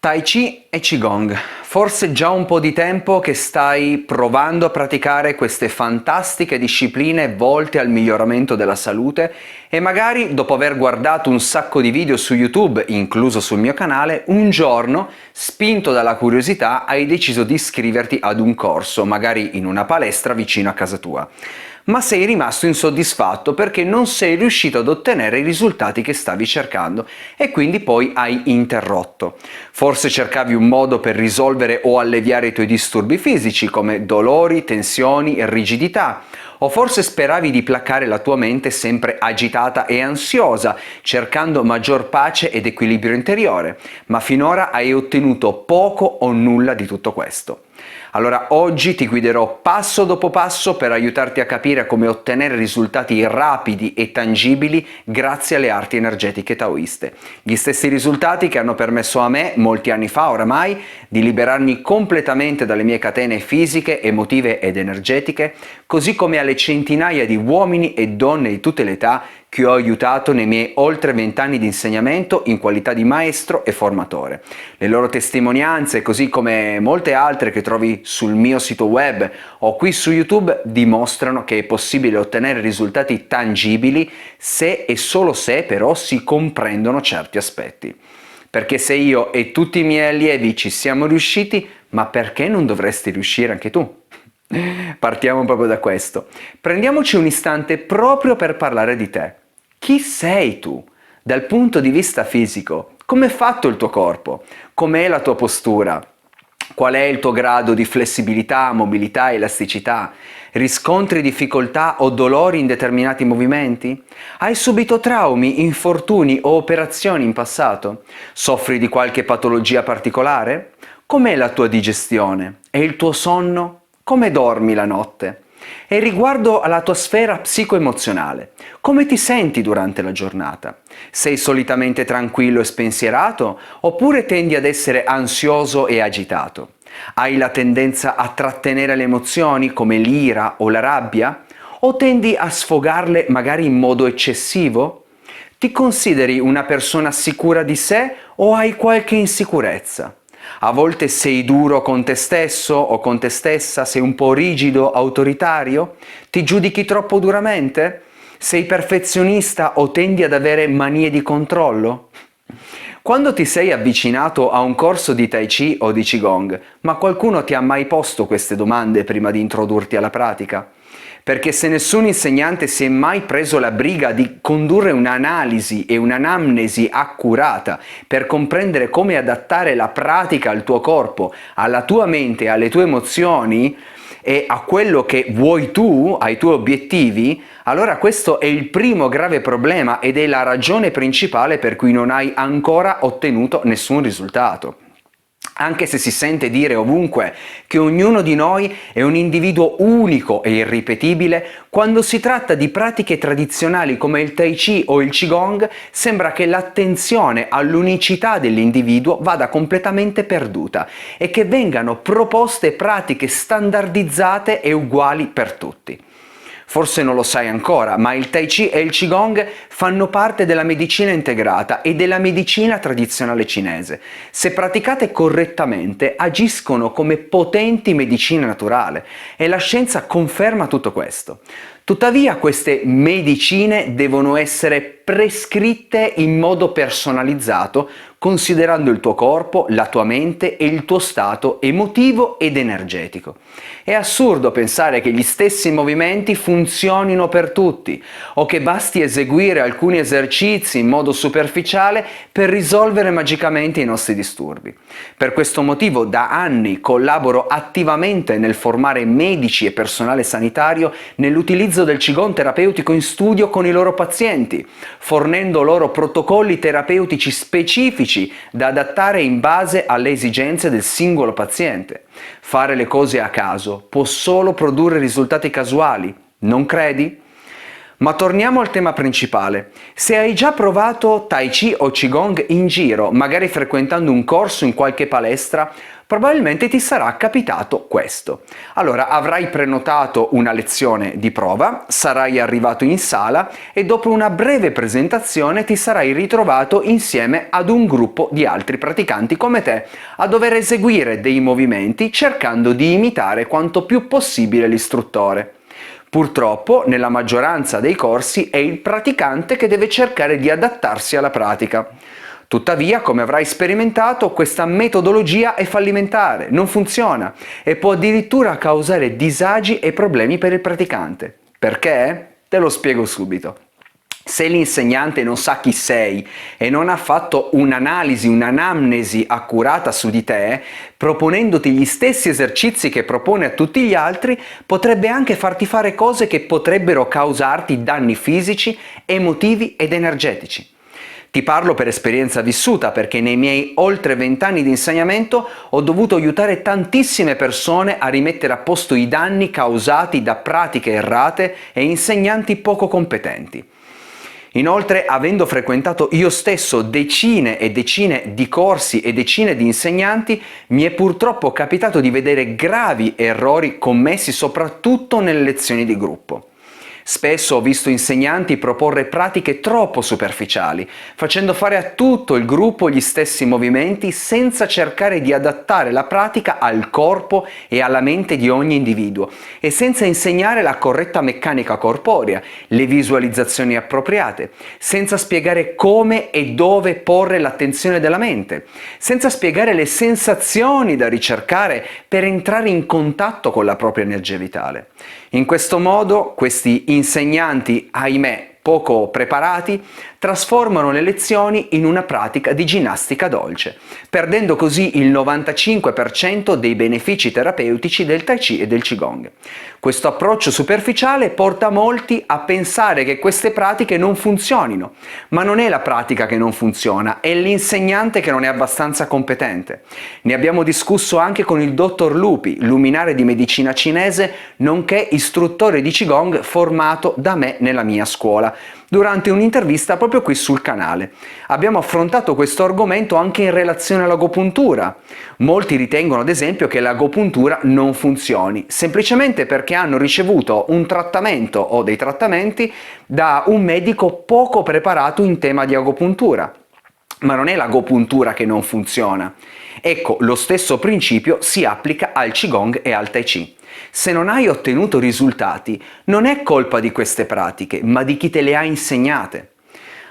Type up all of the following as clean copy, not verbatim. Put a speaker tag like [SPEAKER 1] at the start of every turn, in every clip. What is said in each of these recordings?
[SPEAKER 1] Tai Chi e Qigong. Forse già un po' di tempo che stai provando a praticare queste fantastiche discipline volte al miglioramento della salute e magari dopo aver guardato un sacco di video su YouTube, incluso sul mio canale, un giorno, spinto dalla curiosità, hai deciso di iscriverti ad un corso, magari in una palestra vicino a casa tua. Ma sei rimasto insoddisfatto perché non sei riuscito ad ottenere i risultati che stavi cercando e quindi poi hai interrotto. Forse cercavi un modo per risolvere o alleviare i tuoi disturbi fisici come dolori, tensioni e rigidità, o forse speravi di placare la tua mente sempre agitata e ansiosa, cercando maggior pace ed equilibrio interiore, ma finora hai ottenuto poco o nulla di tutto questo. Allora oggi ti guiderò passo dopo passo per aiutarti a capire come ottenere risultati rapidi e tangibili grazie alle arti energetiche taoiste. Gli stessi risultati che hanno permesso a me, molti anni fa oramai, di liberarmi completamente dalle mie catene fisiche, emotive ed energetiche, così come alle centinaia di uomini e donne di tutte le età che ho aiutato nei miei oltre 20 anni di insegnamento in qualità di maestro e formatore. Le loro testimonianze, così come molte altre che trovi sul mio sito web o qui su YouTube, dimostrano che è possibile ottenere risultati tangibili se e solo se però si comprendono certi aspetti. Perché se io e tutti i miei allievi ci siamo riusciti, ma perché non dovresti riuscire anche tu? Partiamo proprio da questo. Prendiamoci un istante proprio per parlare di te. Chi sei tu? Dal punto di vista fisico, com'è fatto il tuo corpo? Com'è la tua postura? Qual è il tuo grado di flessibilità, mobilità, elasticità? Riscontri difficoltà o dolori in determinati movimenti? Hai subito traumi, infortuni o operazioni in passato? Soffri di qualche patologia particolare? Com'è la tua digestione? E il tuo sonno? Come dormi la notte? E riguardo alla tua sfera psico-emozionale, come ti senti durante la giornata? Sei solitamente tranquillo e spensierato oppure tendi ad essere ansioso e agitato? Hai la tendenza a trattenere le emozioni come l'ira o la rabbia? O tendi a sfogarle magari in modo eccessivo? Ti consideri una persona sicura di sé o hai qualche insicurezza? A volte sei duro con te stesso o con te stessa, sei un po' rigido, autoritario? Ti giudichi troppo duramente? Sei perfezionista o tendi ad avere manie di controllo? Quando ti sei avvicinato a un corso di Tai Chi o di Qigong, ma qualcuno ti ha mai posto queste domande prima di introdurti alla pratica? Perché se nessun insegnante si è mai preso la briga di condurre un'analisi e un'anamnesi accurata per comprendere come adattare la pratica al tuo corpo, alla tua mente, alle tue emozioni e a quello che vuoi tu, ai tuoi obiettivi, allora questo è il primo grave problema ed è la ragione principale per cui non hai ancora ottenuto nessun risultato. Anche se si sente dire ovunque che ognuno di noi è un individuo unico e irripetibile, quando si tratta di pratiche tradizionali come il Tai Chi o il Qigong, sembra che l'attenzione all'unicità dell'individuo vada completamente perduta e che vengano proposte pratiche standardizzate e uguali per tutti. Forse non lo sai ancora, ma il Tai Chi e il Qigong fanno parte della medicina integrata e della medicina tradizionale cinese. Se praticate correttamente, agiscono come potenti medicine naturali e la scienza conferma tutto questo. Tuttavia queste medicine devono essere prescritte in modo personalizzato, considerando il tuo corpo, la tua mente e il tuo stato emotivo ed energetico. È assurdo pensare che gli stessi movimenti funzionino per tutti, o che basti eseguire alcuni esercizi in modo superficiale per risolvere magicamente i nostri disturbi. Per questo motivo da anni collaboro attivamente nel formare medici e personale sanitario nell'utilizzo del Qigong terapeutico in studio con i loro pazienti, fornendo loro protocolli terapeutici specifici da adattare in base alle esigenze del singolo paziente. Fare le cose a caso può solo produrre risultati casuali, non credi? Ma torniamo al tema principale. Se hai già provato Tai Chi o Qigong in giro, magari frequentando un corso in qualche palestra, probabilmente ti sarà capitato questo. Allora avrai prenotato una lezione di prova, sarai arrivato in sala e dopo una breve presentazione ti sarai ritrovato insieme ad un gruppo di altri praticanti come te a dover eseguire dei movimenti cercando di imitare quanto più possibile l'istruttore. Purtroppo, nella maggioranza dei corsi è il praticante che deve cercare di adattarsi alla pratica. Tuttavia, come avrai sperimentato, questa metodologia è fallimentare, non funziona e può addirittura causare disagi e problemi per il praticante. Perché? Te lo spiego subito. Se l'insegnante non sa chi sei e non ha fatto un'analisi, un'anamnesi accurata su di te, proponendoti gli stessi esercizi che propone a tutti gli altri, potrebbe anche farti fare cose che potrebbero causarti danni fisici, emotivi ed energetici. Ti parlo per esperienza vissuta perché nei miei oltre 20 anni di insegnamento ho dovuto aiutare tantissime persone a rimettere a posto i danni causati da pratiche errate e insegnanti poco competenti. Inoltre, avendo frequentato io stesso decine e decine di corsi e decine di insegnanti, mi è purtroppo capitato di vedere gravi errori commessi soprattutto nelle lezioni di gruppo. Spesso ho visto insegnanti proporre pratiche troppo superficiali, facendo fare a tutto il gruppo gli stessi movimenti senza cercare di adattare la pratica al corpo e alla mente di ogni individuo e senza insegnare la corretta meccanica corporea, le visualizzazioni appropriate, senza spiegare come e dove porre l'attenzione della mente, senza spiegare le sensazioni da ricercare per entrare in contatto con la propria energia vitale. In questo modo questi insegnanti, ahimè, poco preparati, trasformano le lezioni in una pratica di ginnastica dolce, perdendo così il 95% dei benefici terapeutici del Tai Chi e del Qigong. Questo approccio superficiale porta molti a pensare che queste pratiche non funzionino, ma non è la pratica che non funziona, è l'insegnante che non è abbastanza competente. Ne abbiamo discusso anche con il dottor Lupi, luminare di medicina cinese, nonché istruttore di Qigong formato da me nella mia scuola, durante un'intervista proprio qui sul canale. Abbiamo affrontato questo argomento anche in relazione all'agopuntura. Molti ritengono ad esempio che l'agopuntura non funzioni, semplicemente perché hanno ricevuto un trattamento o dei trattamenti da un medico poco preparato in tema di agopuntura. Ma non è l'agopuntura che non funziona. Ecco, lo stesso principio si applica al Qigong e al Tai Chi. Se non hai ottenuto risultati, non è colpa di queste pratiche, ma di chi te le ha insegnate.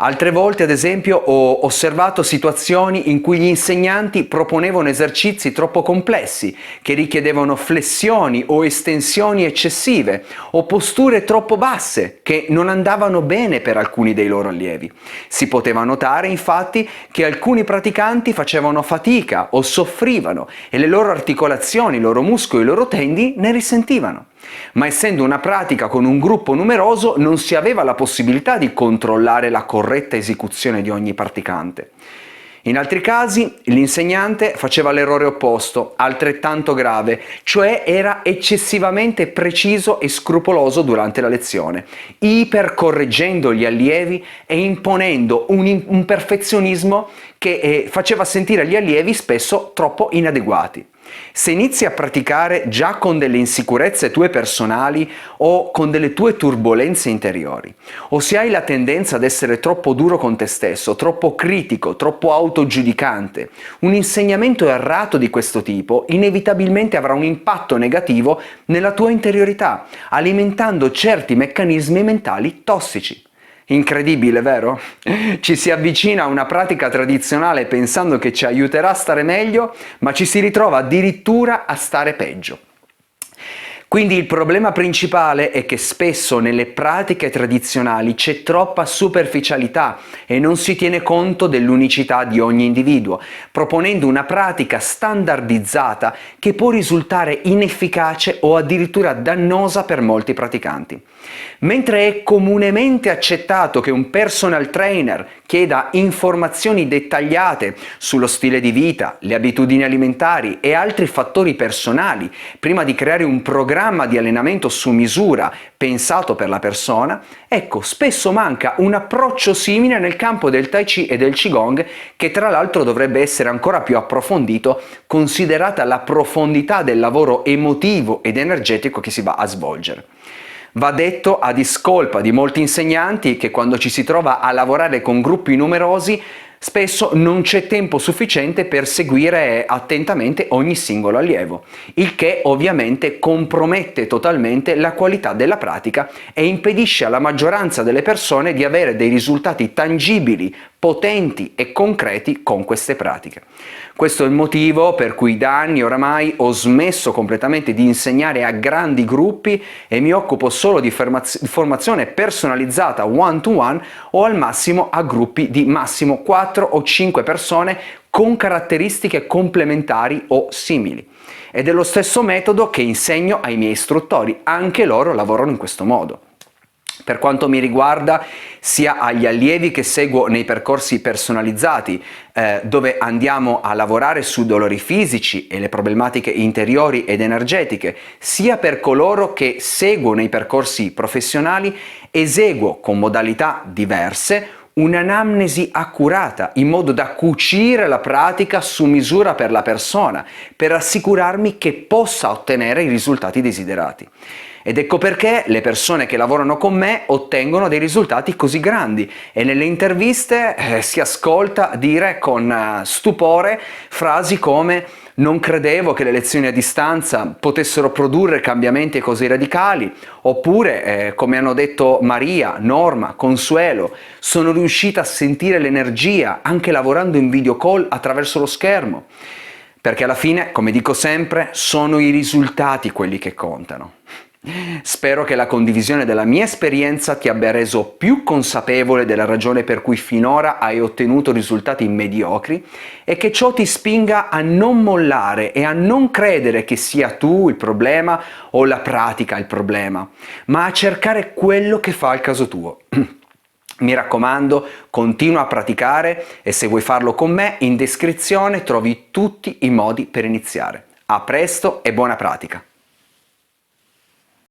[SPEAKER 1] Altre volte, ad esempio, ho osservato situazioni in cui gli insegnanti proponevano esercizi troppo complessi, che richiedevano flessioni o estensioni eccessive, o posture troppo basse, che non andavano bene per alcuni dei loro allievi. Si poteva notare, infatti, che alcuni praticanti facevano fatica o soffrivano e le loro articolazioni, i loro muscoli, i loro tendini ne risentivano. Ma essendo una pratica con un gruppo numeroso non si aveva la possibilità di controllare la corretta esecuzione di ogni praticante. In altri casi l'insegnante faceva l'errore opposto, altrettanto grave, cioè era eccessivamente preciso e scrupoloso durante la lezione, ipercorreggendo gli allievi e imponendo un perfezionismo che faceva sentire gli allievi spesso troppo inadeguati. Se inizi a praticare già con delle insicurezze tue personali o con delle tue turbolenze interiori, o se hai la tendenza ad essere troppo duro con te stesso, troppo critico, troppo autogiudicante, un insegnamento errato di questo tipo inevitabilmente avrà un impatto negativo nella tua interiorità, alimentando certi meccanismi mentali tossici. Incredibile, vero? Ci si avvicina a una pratica tradizionale pensando che ci aiuterà a stare meglio, ma ci si ritrova addirittura a stare peggio. Quindi il problema principale è che spesso nelle pratiche tradizionali c'è troppa superficialità e non si tiene conto dell'unicità di ogni individuo, proponendo una pratica standardizzata che può risultare inefficace o addirittura dannosa per molti praticanti. Mentre è comunemente accettato che un personal trainer chieda informazioni dettagliate sullo stile di vita, le abitudini alimentari e altri fattori personali prima di creare un programma di allenamento su misura pensato per la persona, ecco, spesso manca un approccio simile nel campo del Tai Chi e del Qigong, che tra l'altro dovrebbe essere ancora più approfondito considerata la profondità del lavoro emotivo ed energetico che si va a svolgere. Va detto a discolpa di molti insegnanti che quando ci si trova a lavorare con gruppi numerosi spesso non c'è tempo sufficiente per seguire attentamente ogni singolo allievo, il che ovviamente compromette totalmente la qualità della pratica e impedisce alla maggioranza delle persone di avere dei risultati tangibili, potenti e concreti con queste pratiche. Questo è il motivo per cui da anni oramai ho smesso completamente di insegnare a grandi gruppi e mi occupo solo di formazione personalizzata one-to-one o al massimo a gruppi di massimo 4 o 5 persone con caratteristiche complementari o simili. Ed è lo stesso metodo che insegno ai miei istruttori, anche loro lavorano in questo modo. Per quanto mi riguarda, sia agli allievi che seguo nei percorsi personalizzati, dove andiamo a lavorare su dolori fisici e le problematiche interiori ed energetiche, sia per coloro che seguo nei percorsi professionali, eseguo con modalità diverse un'anamnesi accurata, in modo da cucire la pratica su misura per la persona, per assicurarmi che possa ottenere i risultati desiderati. Ed ecco perché le persone che lavorano con me ottengono dei risultati così grandi e nelle interviste si ascolta dire con stupore frasi come "non credevo che le lezioni a distanza potessero produrre cambiamenti così radicali", oppure come hanno detto Maria, Norma, Consuelo, "sono riuscita a sentire l'energia anche lavorando in video call attraverso lo schermo". Perché alla fine, come dico sempre, sono i risultati quelli che contano. Spero che la condivisione della mia esperienza ti abbia reso più consapevole della ragione per cui finora hai ottenuto risultati mediocri e che ciò ti spinga a non mollare e a non credere che sia tu il problema o la pratica il problema, ma a cercare quello che fa al caso tuo. Mi raccomando, continua a praticare e se vuoi farlo con me, in descrizione trovi tutti i modi per iniziare. A presto e buona pratica!